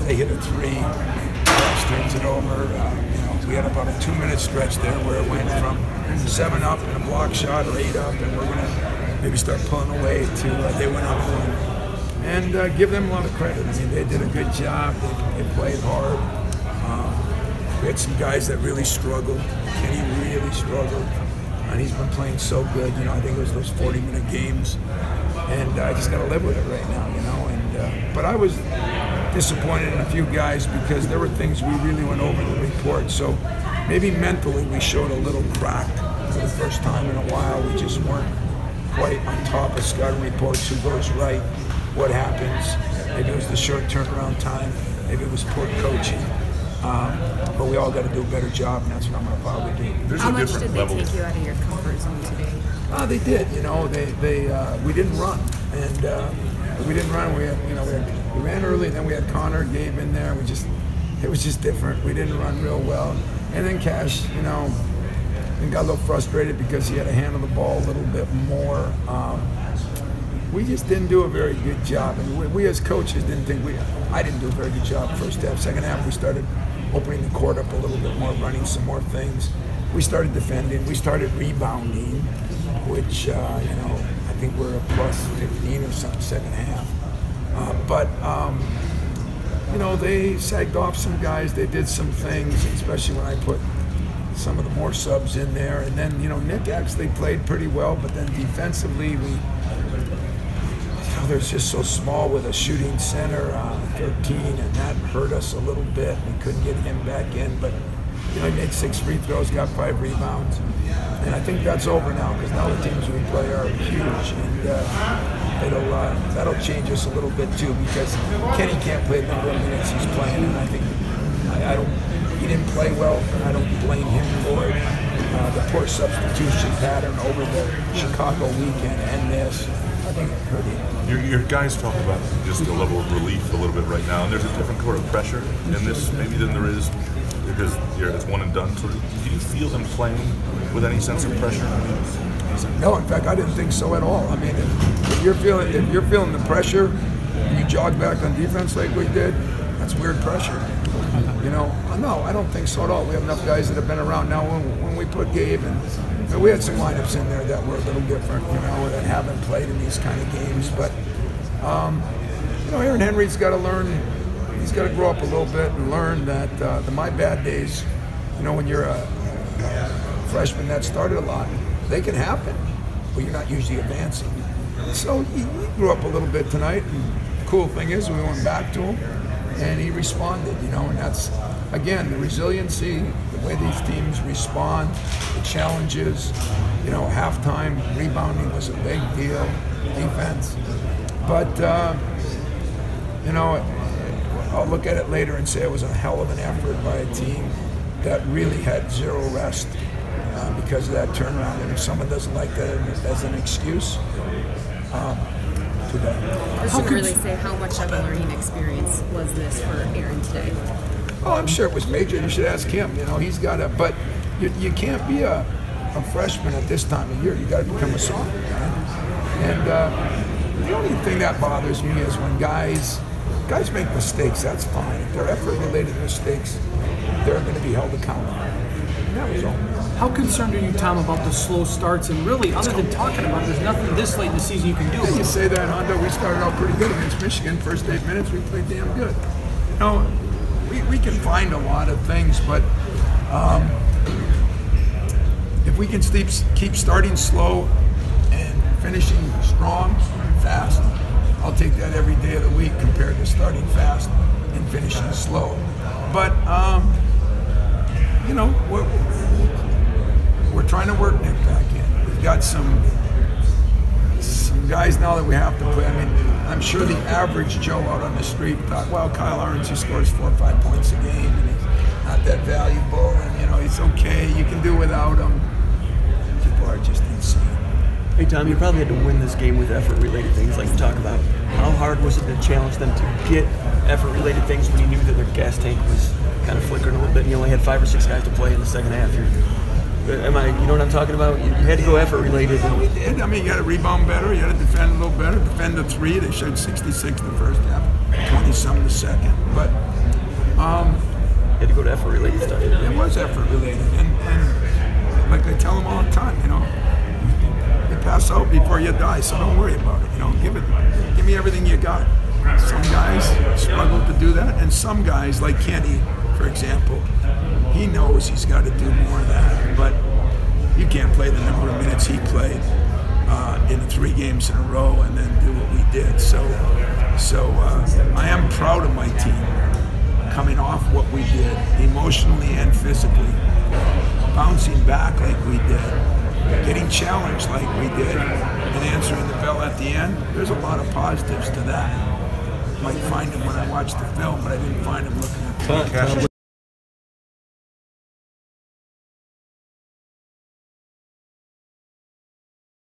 they hit a three, Cash turns it over. We had about a 2-minute stretch there where it went from 7 up and a block shot or 8 up, and we're going to maybe start pulling away to they went up one. And give them a lot of credit. I mean, they did a good job. They played hard. We had some guys that really struggled. Kenny really struggled, and he's been playing so good. I think it was those 40-minute games, and I just got to live with it right now. And but I was disappointed in a few guys because there were things we really went over in the report. So maybe mentally we showed a little crack for the first time in a while. We just weren't quite on top of scouting reports. Who goes right? What happens? Maybe it was the short turnaround time. Maybe it was poor coaching. But we all got to do a better job, and that's what I'm going to probably do. How much did they take you out of your comfort zone today? They did. We didn't run, and we didn't run. We ran early, and then we had Connor, Gabe in there. It was just different. We didn't run real well, and then Cash, and got a little frustrated because he had to handle the ball a little bit more. We just didn't do a very good job, and we as coaches didn't think I didn't do a very good job first half. Second half, we started opening the court up a little bit more, running some more things. We started defending. We started rebounding, which I think we're a plus 15 or something second half. But they sagged off some guys. They did some things, especially when I put some of the more subs in there. And then Nick actually played pretty well, but then defensively they're just so small with a shooting center, 13, and that hurt us a little bit. We couldn't get him back in, but he made 6 free throws, got 5 rebounds, and I think that's over now because now the teams we play are huge, and that'll change us a little bit too because Kenny can't play the number of minutes he's playing, and I think he didn't play well, and I don't blame him for it. The poor substitution pattern over the Chicago weekend and this. I think it hurt him. Your guys talk about just a level of relief a little bit right now, and there's a different sort of pressure in this maybe than there is because it's one and done. Sort of, do you feel them playing with any sense of pressure? No, in fact, I didn't think so at all. I mean, if you're feeling the pressure, and you jog back on defense like we did, that's weird pressure. No, I don't think so at all. We have enough guys that have been around now. When we put Gabe and we had some lineups in there that were a little different, that haven't played in these kind of games. But Aaron Henry's got to learn. He's got to grow up a little bit and learn that the my bad days, when you're a freshman that started a lot, they can happen, but you're not usually advancing. So he grew up a little bit tonight. And the cool thing is we went back to him, and he responded. And that's, again, the resiliency, the way these teams respond, the challenges. Halftime rebounding was a big deal, defense. But I'll look at it later and say it was a hell of an effort by a team that really had zero rest because of that turnaround. And if someone doesn't like that as an excuse, too bad. I should really say how much of a learning experience was this for Aaron today? Oh, I'm sure it was major. You should ask him. He's got to, but you can't be a freshman at this time of year. You got to become a sophomore. Right? And the only thing that bothers me is when guys make mistakes. That's fine. If they're effort-related mistakes, they're going to be held accountable. And that was all. How concerned are you, Tom, about the slow starts? And really, other than talking about it, there's nothing this late in the season you can do. Yeah, you say that, Hondo. We started out pretty good against Michigan. First 8 minutes, we played damn good. We can find a lot of things, but if we can keep starting slow and finishing strong, fast, I'll take that every day of the week compared to starting fast and finishing slow. But we're trying to work Nick back in. We've got some guys now that we have to play. I mean, I'm sure the average Joe out on the street thought, well, Kyle Ahrens, he scores 4 or 5 points a game, and he's not that valuable, and he's okay. You can do without him. People are just insane. Hey Tom, you probably had to win this game with effort-related things like you talk about. How hard was it to challenge them to get effort-related things when you knew that their gas tank was kind of flickering a little bit and you only had 5 or 6 guys to play in the second half here? Am I? You know what I'm talking about? You had to go effort related. Yeah, we did. I mean, you got to rebound better. You got to defend a little better. Defend the three. They showed 66 in the first half, 20-some in the second. But had to go to effort related stuff. it was effort related, and like I tell them all the time, you know, you pass out before you die, so don't worry about it. You know, give me everything you got. Some guys struggle to do that, and some guys, like Kenny, for example, he knows he's got to do more of that, but you can't play the number of minutes he played in 3 games in a row and then do what we did. So I am proud of my team coming off what we did, emotionally and physically, bouncing back like we did, getting challenged like we did, and answering the bell at the end. There's a lot of positives to that. Might find them when I watch the film, but I didn't find them looking at the